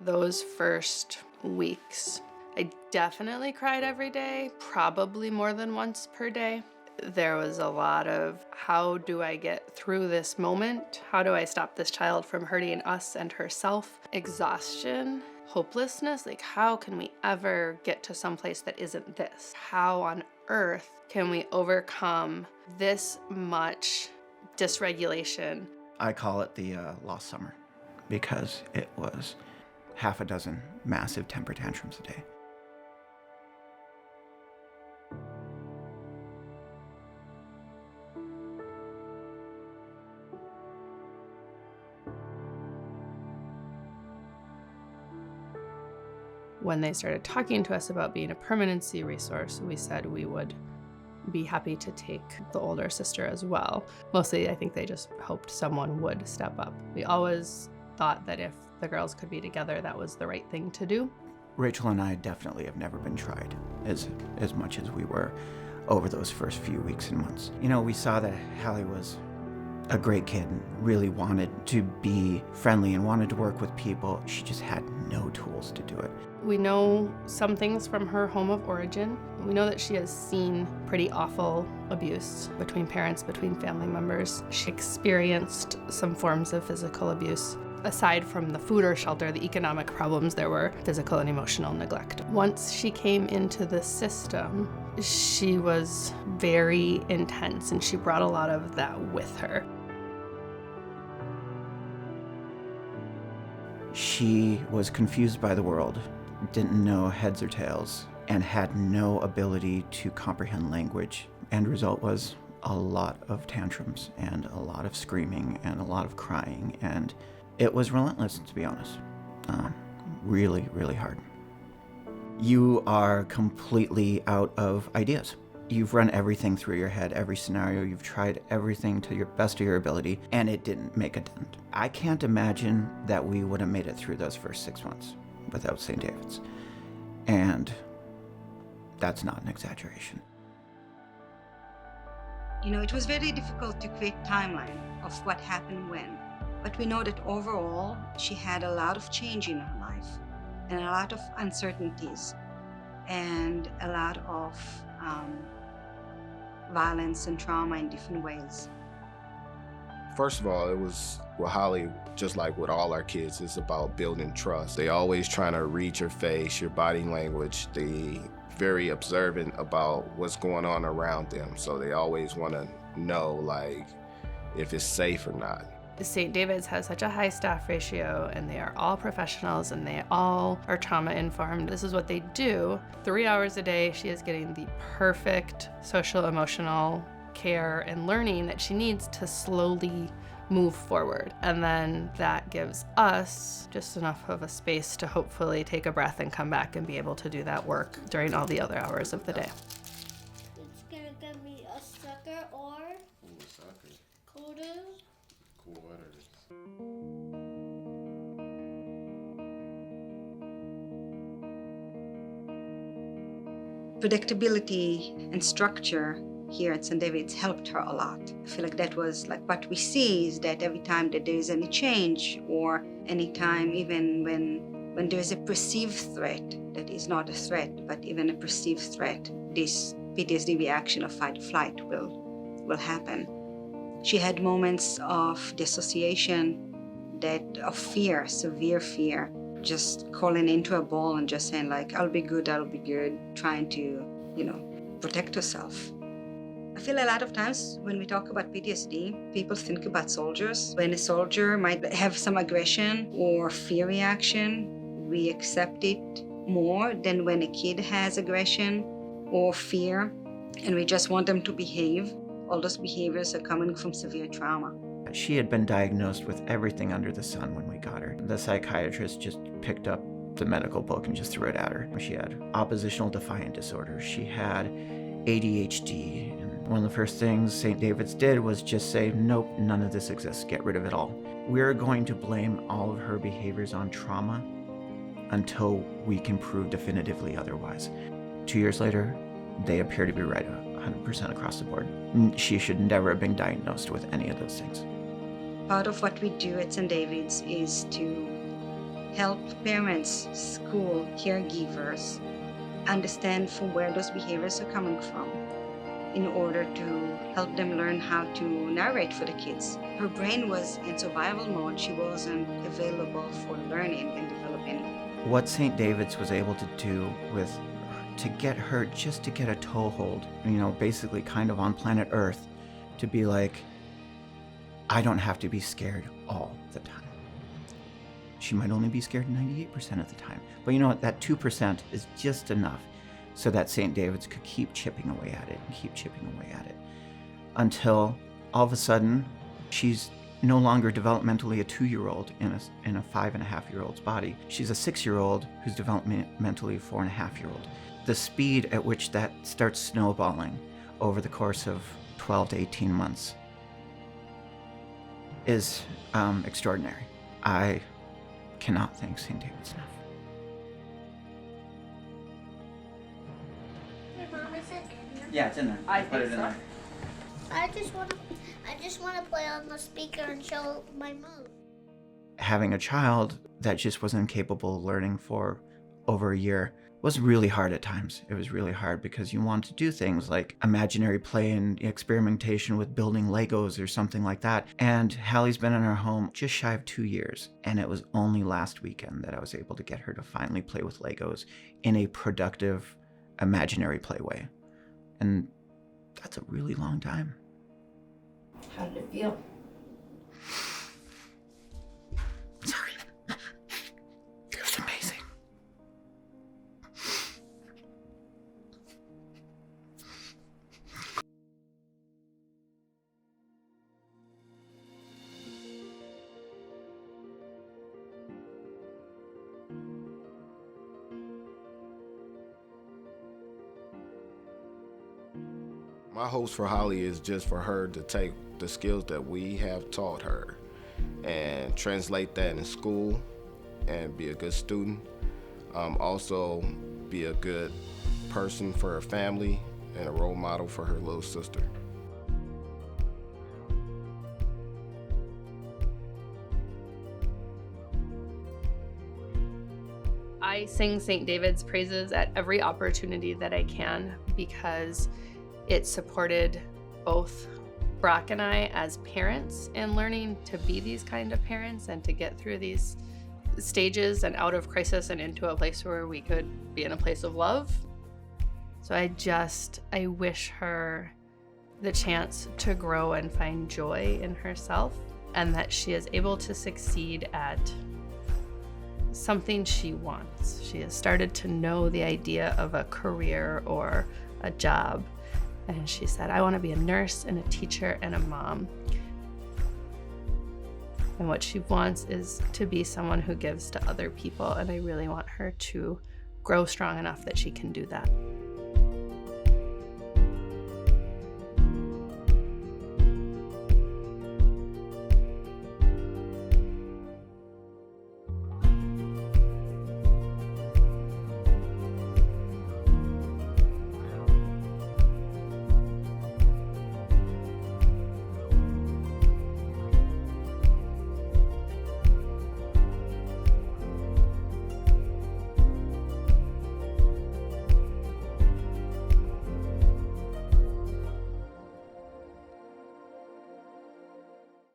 Those first weeks, I definitely cried every day, probably more than once per day. There was a lot of, how do I get through this moment? How do I stop this child from hurting us and herself? Exhaustion, hopelessness, like how can we ever get to some place that isn't this? How on earth can we overcome this much dysregulation? I call it the lost summer because it was half a dozen massive temper tantrums a day. When they started talking to us about being a permanency resource, we said we would be happy to take the older sister as well. Mostly, I think they just hoped someone would step up. We always thought that if the girls could be together, that was the right thing to do. Rachel and I definitely have never been tried as much as we were over those first few weeks and months. You know, we saw that Halle was a great kid and really wanted to be friendly and wanted to work with people. She just had no tools to do it. We know some things from her home of origin. We know that she has seen pretty awful abuse between parents, between family members. She experienced some forms of physical abuse. Aside from the food or shelter, the economic problems, there were physical and emotional neglect. Once she came into the system, she was very intense and she brought a lot of that with her. She was confused by the world, didn't know heads or tails, and had no ability to comprehend language. End result was a lot of tantrums and a lot of screaming and a lot of crying, and it was relentless, to be honest. Really, really hard. You are completely out of ideas. You've run everything through your head, every scenario, you've tried everything to your best of your ability, and it didn't make a dent. I can't imagine that we would have made it through those first 6 months without St. David's. And that's not an exaggeration. You know, it was very difficult to create timeline of what happened when. But we know that overall, she had a lot of change in her life and a lot of uncertainties and a lot of violence and trauma in different ways. First of all, it was with Halle, just like with all our kids, it's about building trust. They always trying to read your face, your body language. They very observant about what's going on around them. So they always want to know, like, if it's safe or not. St. David's has such a high staff ratio and they are all professionals and they all are trauma informed. This is what they do. 3 hours a day, she is getting the perfect social, emotional care and learning that she needs to slowly move forward. And then that gives us just enough of a space to hopefully take a breath and come back and be able to do that work during all the other hours of the day. It's gonna give me a sucker or quarters. Predictability and structure here at St. David's helped her a lot. I feel like that was like what we see is that every time that there is any change or any time even when there is a perceived threat that is not a threat, but even a perceived threat, this PTSD reaction of fight or flight will happen. She had moments of dissociation, of fear, severe fear, just calling into a ball and just saying like, I'll be good, trying to, protect herself. I feel a lot of times when we talk about PTSD, people think about soldiers. When a soldier might have some aggression or fear reaction, we accept it more than when a kid has aggression or fear, and we just want them to behave. All those behaviors are coming from severe trauma. She had been diagnosed with everything under the sun when we got her. The psychiatrist just picked up the medical book and just threw it at her. She had oppositional defiant disorder. She had ADHD. And one of the first things St. David's did was just say, nope, none of this exists. Get rid of it all. We're going to blame all of her behaviors on trauma until we can prove definitively otherwise. 2 years later, they appear to be right 100% across the board. She should never have been diagnosed with any of those things. Part of what we do at St. David's is to help parents, school, caregivers understand from where those behaviors are coming from in order to help them learn how to narrate for the kids. Her brain was in survival mode. She wasn't available for learning and developing. What St. David's was able to do with to get her just to get a toehold, basically kind of on planet Earth, to be like, I don't have to be scared all the time. She might only be scared 98% of the time. But you know what? That 2% is just enough so that St. David's could keep chipping away at it and keep chipping away at it until all of a sudden she's no longer developmentally a 2-year-old in a 5.5-year-old's body. She's a 6-year-old who's developmentally a 4.5-year-old. The speed at which that starts snowballing over the course of 12 to 18 months is extraordinary. I cannot thank St. David's enough. Hey, Mom, is it in here? Yeah, it's in there. I put it in there. I just want to play on the speaker and show my move. Having a child that just was incapable of learning for over a year was really hard at times. It was really hard because you want to do things like imaginary play and experimentation with building Legos or something like that. And Halle's been in our home just shy of 2 years. And it was only last weekend that I was able to get her to finally play with Legos in a productive, imaginary play way. And that's a really long time. How did it feel? Sorry. It was amazing. My hopes for Halle is just for her to take the skills that we have taught her and translate that in school and be a good student. Also be a good person for her family and a role model for her little sister. I sing St. David's praises at every opportunity that I can because it supported both Brock and I as parents in learning to be these kind of parents and to get through these stages and out of crisis and into a place where we could be in a place of love. So I wish her the chance to grow and find joy in herself and that she is able to succeed at something she wants. She has started to know the idea of a career or a job. And she said, I want to be a nurse and a teacher and a mom. And what she wants is to be someone who gives to other people. And I really want her to grow strong enough that she can do that.